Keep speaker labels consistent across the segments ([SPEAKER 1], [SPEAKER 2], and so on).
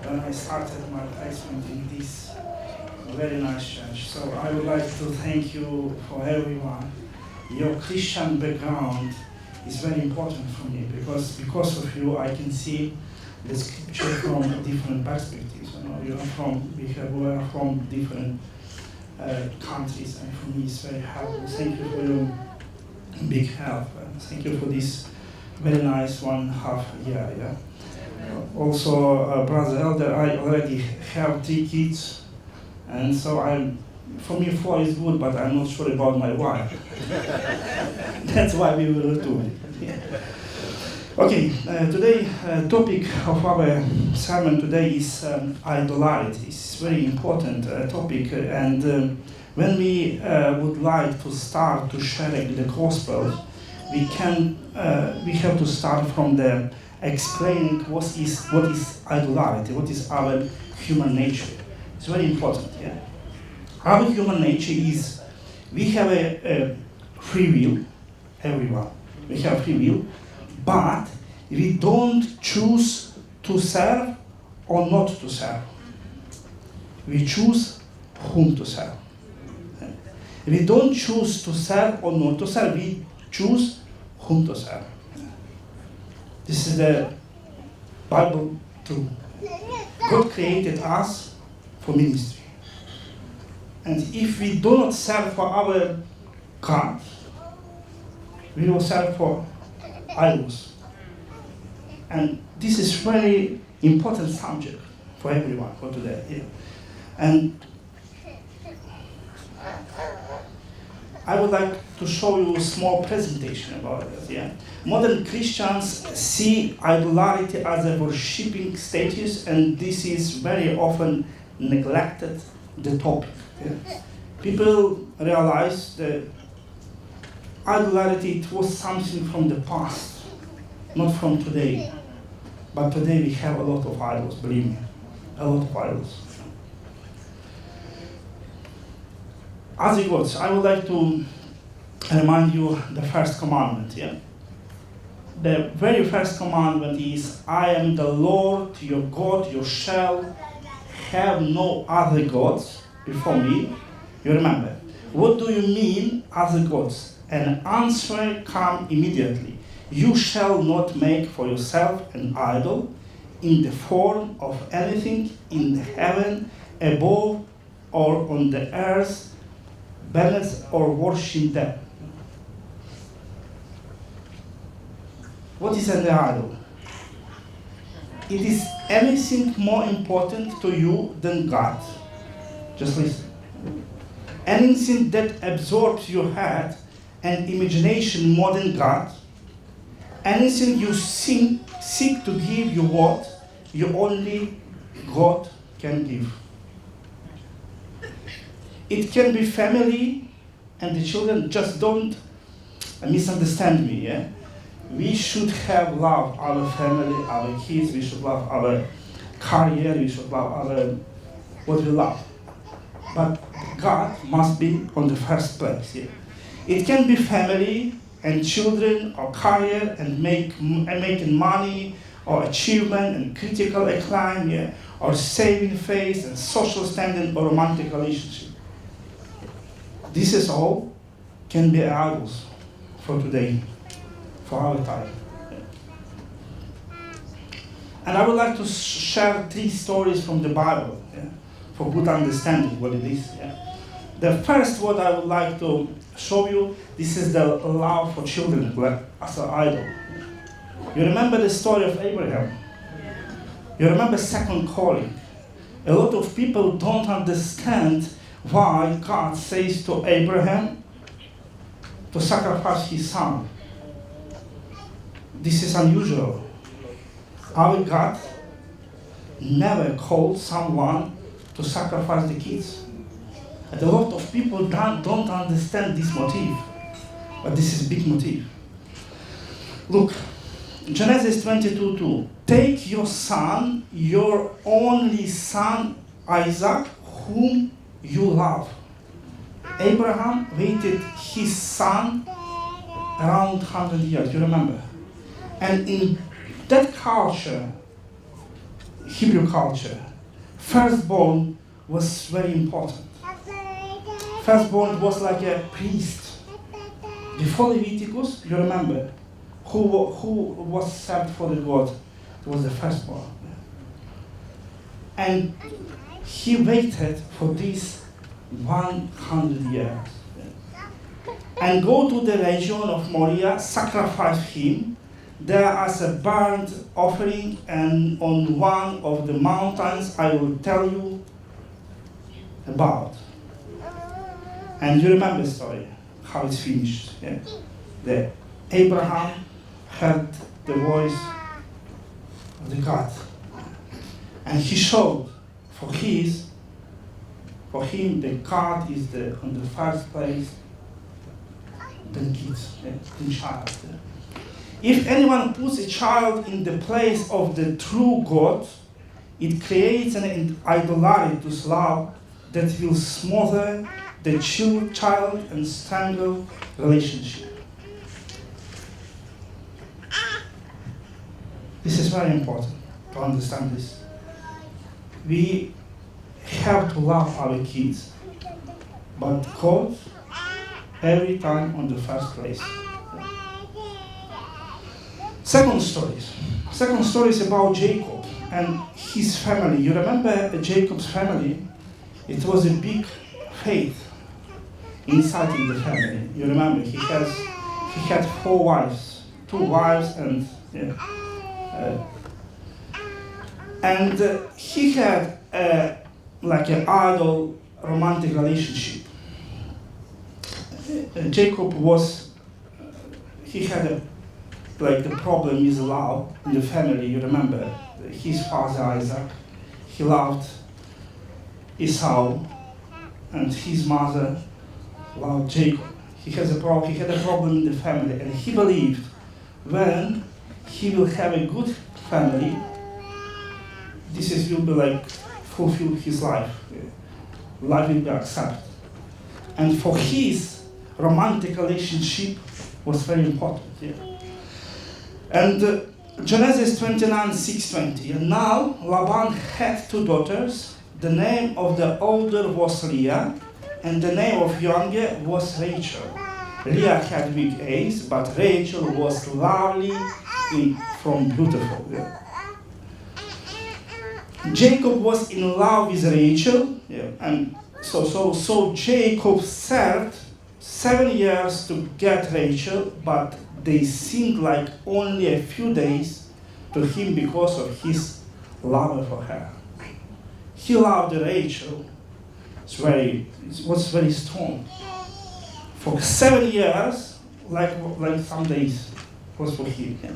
[SPEAKER 1] when I started my placement in this very nice church. So I would like to thank you for everyone. Your Christian background is very important for me because of you I can see the scripture from different perspectives. We are from different countries, and for me it's very helpful. Thank you for your big help. Thank you for this very nice 1.5 year. Yeah. Also, brother elder, I already have 3 kids, and so for me 4 is good, but I'm not sure about my wife. That's why we will do it. Yeah. Okay, today topic of our sermon today is idolatry. It's a very important topic, and when we would like to start to share the gospel, we have to start from the explaining what is idolatry, what is our human nature. It's very important. Yeah, our human nature is we have a free will, everyone. We have free will. But we don't choose to serve or not to serve. We choose whom to serve. We don't choose to serve or not to serve. We choose whom to serve. This is the Bible truth. God created us for ministry. And if we do not serve for our God, we will serve for idols. And this is very important subject for everyone for today. Yeah. And I would like to show you a small presentation about it. Yeah. Modern Christians see idolatry as a worshipping status, and this is very often neglected the topic. Yeah. People realize that idolatry, it was something from the past, not from today. But today we have a lot of idols, believe me, a lot of idols. As it was, I would like to remind you the first commandment. Yeah? The very first commandment is, I am the Lord your God, you shall have no other gods before me. You remember, what do you mean other gods? An answer come immediately. You shall not make for yourself an idol in the form of anything in the heaven, above, or on the earth, beneath, or worship them. What is an idol? It is anything more important to you than God. Just listen. Anything that absorbs your head and imagination more than God, anything you seek to give you what you only God can give. It can be family, and the children just don't misunderstand me. Yeah? We should have love our family, our kids. We should love our career. We should love our what we love. But God must be on the first place. Yeah? It can be family and children, or career, and making money, or achievement, and critical acclaim, yeah? Or saving face, and social standing, or romantic relationship. This is all can be idols for today, for our time. And I would like to share 3 stories from the Bible, yeah? For good understanding what it is. Yeah? The first what I would like to show you, this is the love for children as an idol. You remember the story of Abraham? You remember second calling? A lot of people don't understand why God says to Abraham to sacrifice his son. This is unusual. Our God never called someone to sacrifice the kids. And a lot of people don't understand this motive, but this is a big motive. Look, Genesis 22:2. Take your son, your only son, Isaac, whom you love. Abraham waited his son around 100 years, you remember? And in that culture, Hebrew culture, firstborn was very important. Firstborn was like a priest. Before Leviticus, you remember, who was served for the God? It was the firstborn. And he waited for this 100 years. And go to the region of Moriah, sacrifice him there as a burnt offering, and on one of the mountains I will tell you about. And you remember the story, how it's finished. Yeah? The Abraham heard the voice of the God. And he showed for him the God is on the first place, the kids, the child. If anyone puts a child in the place of the true God, it creates an idolatrous love that will smother the child and strangle relationship. This is very important to understand this. We have to love our kids, but God every time on the first place. Second story is about Jacob and his family. You remember Jacob's family? It was a big faith inside in the family. You remember he had 4 wives, 2 wives, and he had like an idol romantic relationship. Jacob had the problem with love in the family. You remember his father Isaac, he loved Esau, and his mother loved Jacob. He had a problem in the family, and he believed when he will have a good family, will be fulfill his life. Life will be accepted. And for his romantic relationship was very important. Yeah? And Genesis 29:6-20. And now Laban had 2 daughters. The name of the older was Leah, and the name of younger was Rachel. Leah had big eyes, but Rachel was lovely from beautiful. Yeah. Jacob was in love with Rachel, and so Jacob served 7 years to get Rachel, but they seemed like only a few days to him because of his love for her. He loved Rachel. It was very strong. For 7 years, like some days, was for him. Yeah.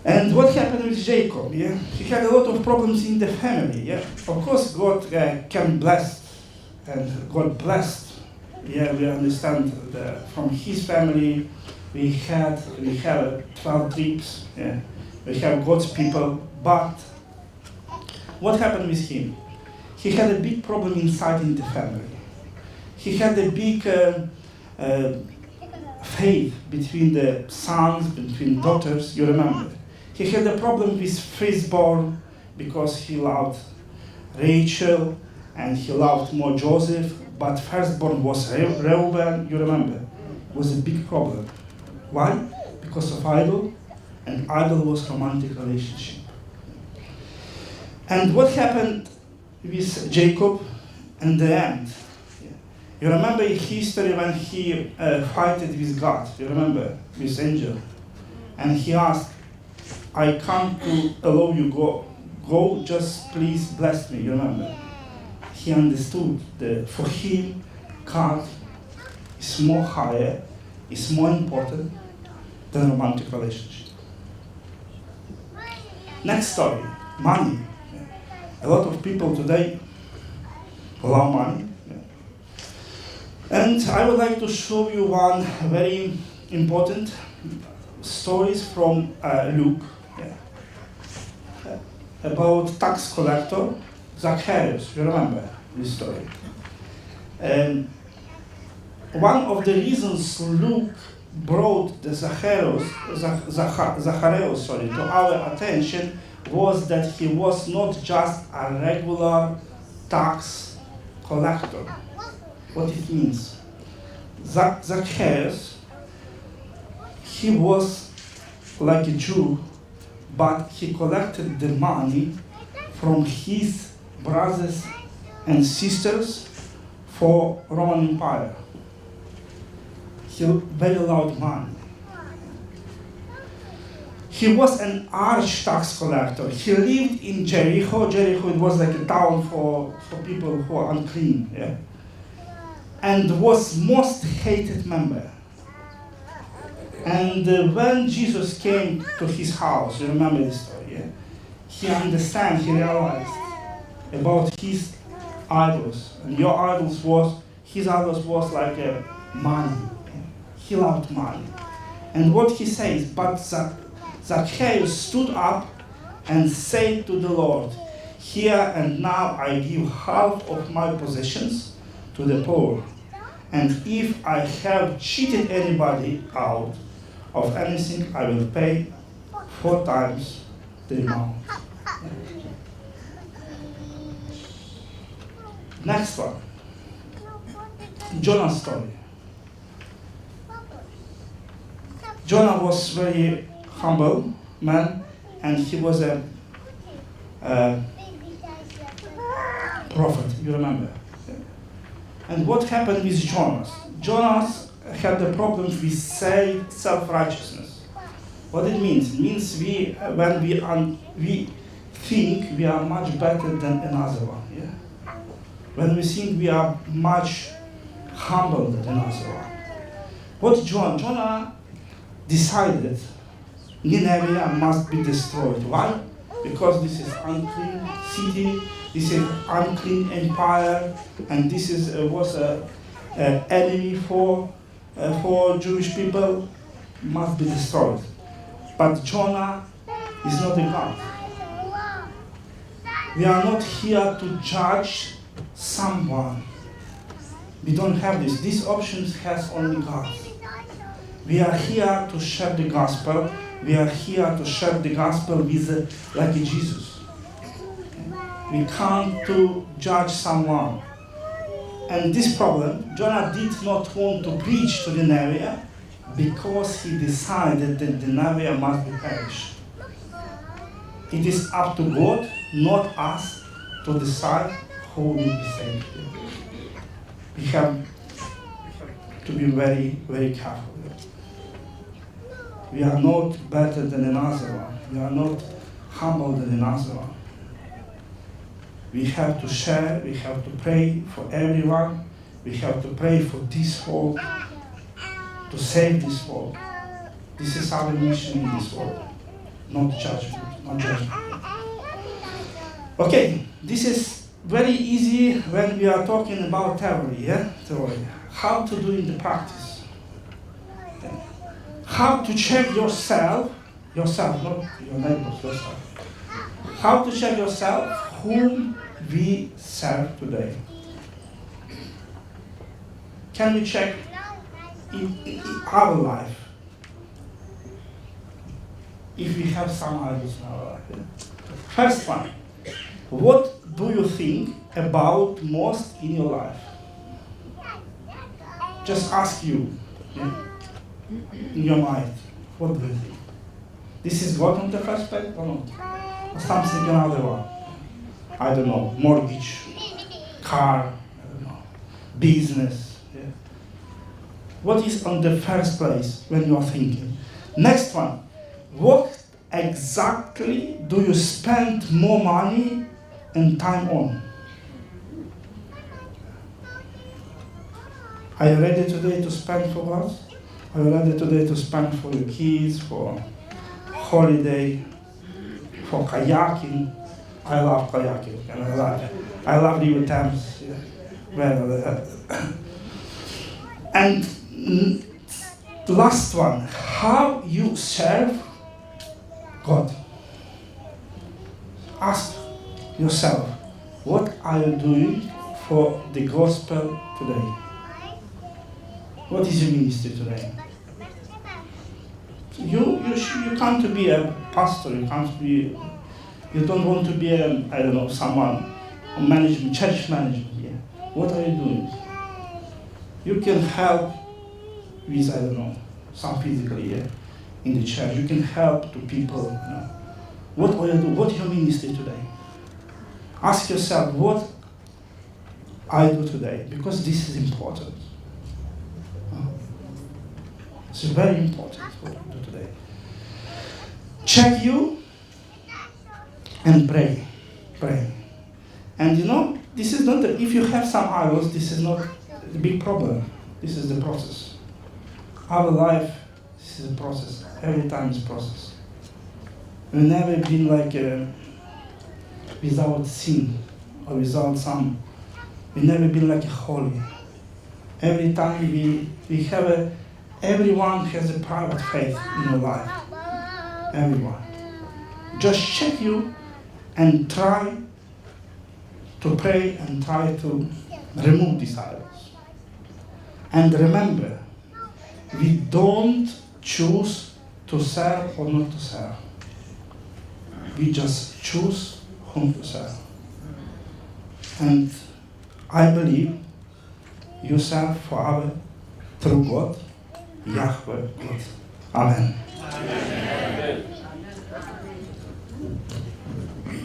[SPEAKER 1] And what happened with Jacob? Yeah, he had a lot of problems in the family. Yeah, of course God can bless, and God blessed. Yeah, we understand that from his family. We have 12 tribes. Yeah, we have God's people. But what happened with him? He had a big problem inside in the family. He had a big faith between the sons, between daughters. You remember? He had a problem with firstborn because he loved Rachel and he loved more Joseph. But firstborn was Reuben. You remember? It was a big problem. Why? Because of idol, and idol was romantic relationship. And what happened with Jacob in the end? You remember in history when he fought with God, you remember, with angel, and he asked, I come to allow you go, just please bless me, you remember? He understood that for him, God is more higher, is more important than romantic relationship. Next story, money. A lot of people today love money. And I would like to show you one very important stories from Luke about tax collector Zacchaeus. You remember this story? One of the reasons Luke brought the Zacchaeus to our attention was that he was not just a regular tax collector. What it means? Zacchaeus, he was like a Jew, but he collected the money from his brothers and sisters for Roman Empire. He very loud money. He was an arch tax collector. He lived in Jericho. Jericho, it was like a town for people who are unclean, yeah? And was most hated member. And when Jesus came to his house, you remember this story, yeah? He understands, he realized about his idols. And his idols was like money. He loved money. And what he says, but Zacchaeus stood up and said to the Lord, "Here and now I give half of my possessions to the poor. And if I have cheated anybody out of anything, I will pay 4 times the amount." Next one. Jonah's story. Jonah was very humble man, and he was a prophet, you remember. And what happened with Jonas? Jonas had the problem with self-righteousness. What it means? It means when we think we are much better than another one. Yeah? When we think we are much humble than another one. What Jonah decided Nineveh must be destroyed. Why? Because this is unclean city, this is unclean empire, and this was an enemy for Jewish people, must be destroyed. But Jonah is not a God. We are not here to judge someone. We don't have this. These options has only God. We are here to share the gospel. We are here to share the gospel with like Jesus. We can't to judge someone. And this problem, Jonah did not want to preach to Nineveh because he decided that Nineveh must be perished. It is up to God, not us, to decide who will be saved. We have to be very, very careful. We are not better than another one. We are not humble than another one. We have to share, we have to pray for everyone. We have to pray for this world, to save this world. This is our mission in this world, not judgment, not judgment. Okay, this is very easy when we are talking about theory, yeah? Theory. How to do in the practice. How to check yourself, not your neighbors, yourself. How to check yourself whom we serve today. Can we check in our life if we have some idols in our life? Yeah? First one, what do you think about most in your life? Just ask you. Yeah? In your mind, what do you think? This is God on the first page or not? Or something another one? I don't know, mortgage, car, I don't know, business. Yeah. What is on the first place when you are thinking? Next one, what exactly do you spend more money and time on? Are you ready today to spend for God? Are you ready today to spend for your kids, for holiday, for kayaking? I love kayaking, and I love river Thames. Yeah. Well, and last one, how you serve God. Ask yourself, what are you doing for the gospel today? What is your ministry today? You can't be a pastor, you can't be You don't want to be, someone management, church management. Yeah. What are you doing? You can help with, some physically, yeah, in the church. You can help to people. What are you doing? What is your ministry today? Ask yourself, what I do today, because this is important. It's very important what you do today. Check you and pray. Pray. And this is not, if you have some idols, this is not a big problem. This is the process. Our life, this is a process. Every time is a process. We've never been like without sin or without we've never been like a holy. Every time we have everyone has a private faith in your life. Everyone. Just check you and try to pray and try to remove these idols. And remember, we don't choose to serve or not to serve. We just choose whom to serve. And I believe you serve for our true God, Yahweh God. Amen. Amen.